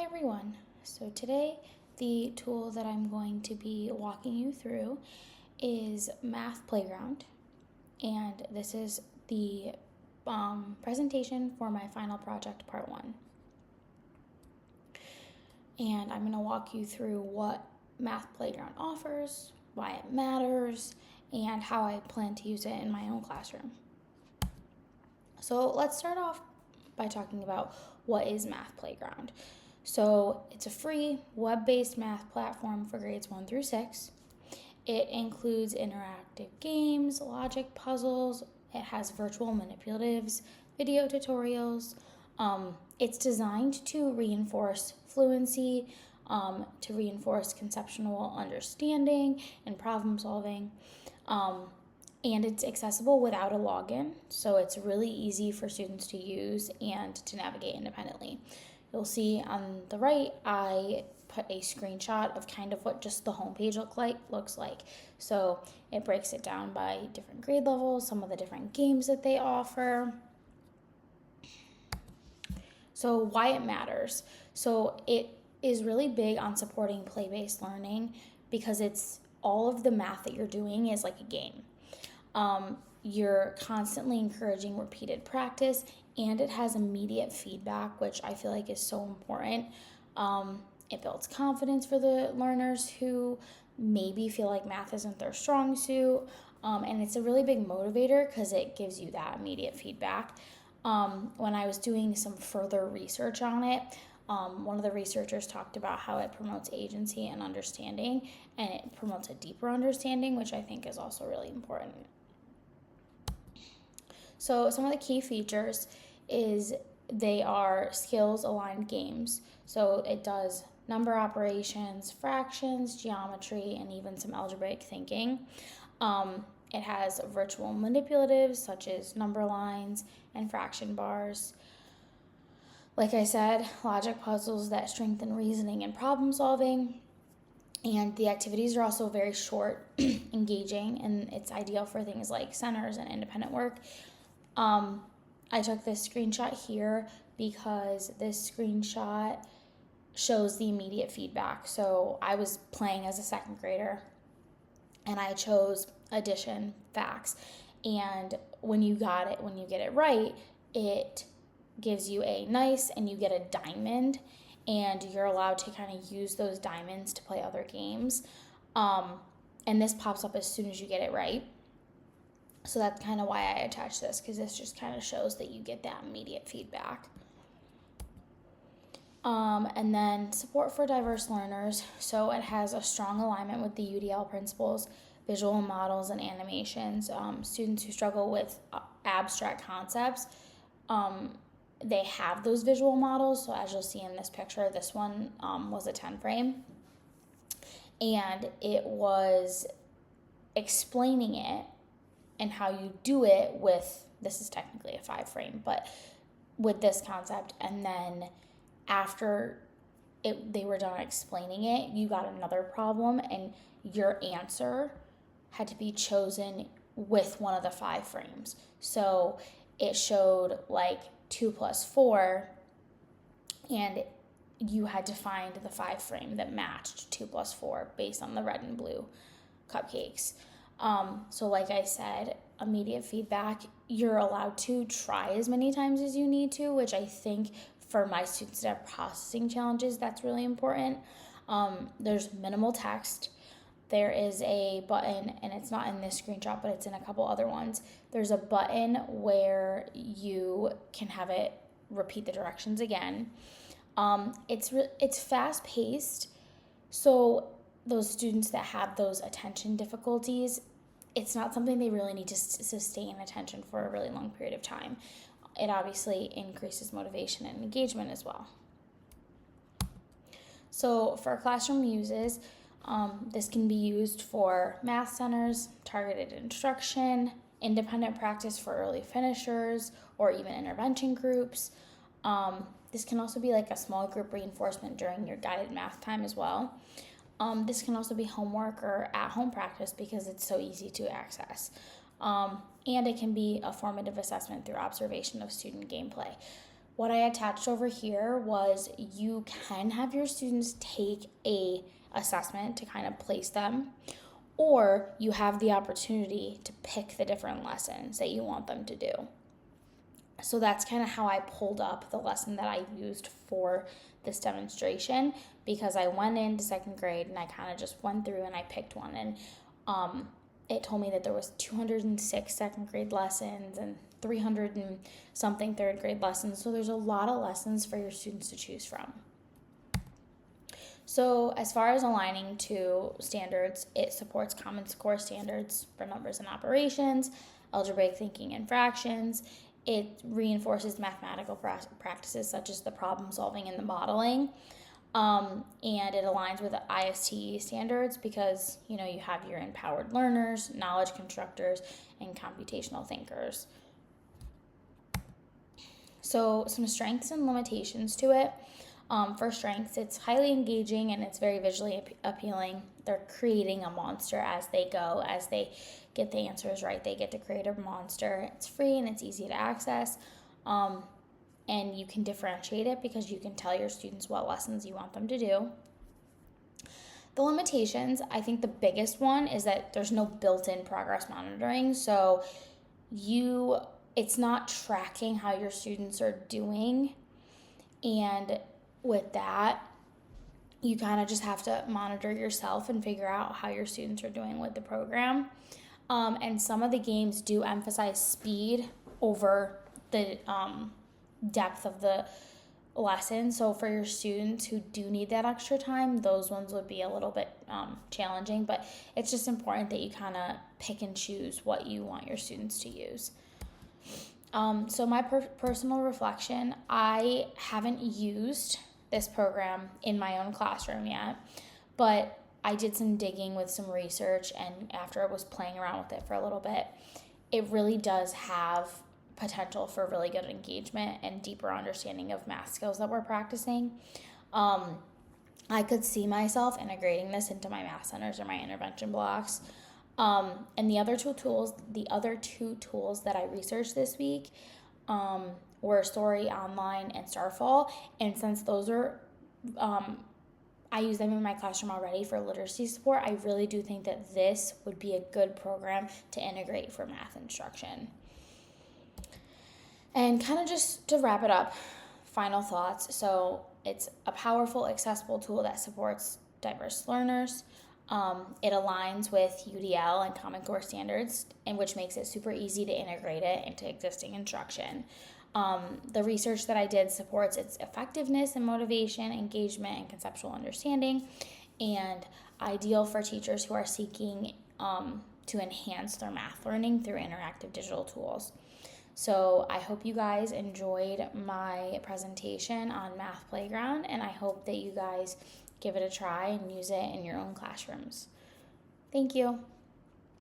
everyone. So today the tool that I'm going to be walking you through is Math Playground, and this is the presentation for my final project part 1. And I'm going to walk you through what Math Playground offers, why it matters, and how I plan to use it in my own classroom. So let's start off by talking about what is Math Playground. So it's a free web-based math platform for grades 1 through 6. It includes interactive games, logic puzzles. It has virtual manipulatives, video tutorials. It's designed to reinforce fluency, to reinforce conceptual understanding and problem solving. And it's accessible without a login, so it's really easy for students to use and to navigate independently. You'll see on the right, I put a screenshot of kind of what just the homepage looks like. So it breaks it down by different grade levels, some of the different games that they offer. So why it matters. So it is really big on supporting play-based learning because it's all of the math that you're doing is like a game. You're constantly encouraging repeated practice, and it has immediate feedback, which I feel like is so important. It builds confidence for the learners who maybe feel like math isn't their strong suit, and it's a really big motivator because it gives you that immediate feedback. When I was doing some further research on it, one of the researchers talked about how it promotes agency and understanding, and it promotes a deeper understanding, which I think is also really important. So some of the key features is they are skills-aligned games. So it does number operations, fractions, geometry, and even some algebraic thinking. It has virtual manipulatives such as number lines and fraction bars. Like I said, logic puzzles that strengthen reasoning and problem solving. And the activities are also very short, engaging, and it's ideal for things like centers and independent work. I took this screenshot here because this screenshot shows the immediate feedback. So I was playing as a second grader and I chose addition facts. And when you get it right, it gives you a nice and you get a diamond, and you're allowed to kind of use those diamonds to play other games. And this pops up as soon as you get it right. So that's kind of why I attached this, because this just kind of shows that you get that immediate feedback. And then support for diverse learners. So it has a strong alignment with the UDL principles, visual models, and animations. Students who struggle with abstract concepts, they have those visual models. So as you'll see in this picture, this one was a 10 frame. And it was explaining it and how you do it with, this is technically a 5 frame, but with this concept. And then after they were done explaining it, you got another problem, and your answer had to be chosen with one of the 5 frames. So it showed like 2 plus 4, and you had to find the 5 frame that matched 2 plus 4 based on the red and blue cupcakes. So like I said, immediate feedback. You're allowed to try as many times as you need to, which I think for my students that have processing challenges, that's really important. There's minimal text. There is a button, and it's not in this screenshot, but it's in a couple other ones. There's a button where you can have it repeat the directions again. It's fast-paced, so those students that have those attention difficulties, it's not something they really need to sustain attention for a really long period of time. It obviously increases motivation and engagement as well. So for classroom uses, this can be used for math centers, targeted instruction, independent practice for early finishers, or even intervention groups. This can also be like a small group reinforcement during your guided math time as well. This can also be homework or at-home practice because it's so easy to access. And it can be a formative assessment through observation of student gameplay. What I attached over here was you can have your students take a assessment to kind of place them, or you have the opportunity to pick the different lessons that you want them to do. So that's kind of how I pulled up the lesson that I used for this demonstration, because I went into second grade and I kind of just went through and I picked one, and it told me that there was 206 second grade lessons and 300 and something third grade lessons. So there's a lot of lessons for your students to choose from. So as far as aligning to standards, it supports Common Core standards for numbers and operations, algebraic thinking and fractions. It reinforces mathematical practices such as the problem solving and the modeling. And it aligns with the ISTE standards because, you have your empowered learners, knowledge constructors, and computational thinkers. So some strengths and limitations to it. For strengths, it's highly engaging and it's very visually appealing. They're creating a monster as they go. As they get the answers right, they get to create a monster. It's free and it's easy to access. And you can differentiate it because you can tell your students what lessons you want them to do. The limitations, I think the biggest one is that there's no built-in progress monitoring. So it's not tracking how your students are doing. And with that, you kind of just have to monitor yourself and figure out how your students are doing with the program. And some of the games do emphasize speed over the depth of the lesson. So for your students who do need that extra time, those ones would be a little bit challenging, but it's just important that you kind of pick and choose what you want your students to use. So my personal reflection, I haven't used this program in my own classroom yet, but I did some digging with some research, and after I was playing around with it for a little bit, it really does have potential for really good engagement and deeper understanding of math skills that we're practicing. I could see myself integrating this into my math centers or my intervention blocks. And the other two tools that I researched this week were Story Online and Starfall. And since those are, I use them in my classroom already for literacy support, I really do think that this would be a good program to integrate for math instruction. And kind of just to wrap it up, final thoughts. So it's a powerful, accessible tool that supports diverse learners. It aligns with UDL and Common Core standards, and which makes it super easy to integrate it into existing instruction. The research that I did supports its effectiveness and motivation, engagement, and conceptual understanding, and ideal for teachers who are seeking to enhance their math learning through interactive digital tools. So I hope you guys enjoyed my presentation on Math Playground, and I hope that you guys give it a try and use it in your own classrooms. Thank you.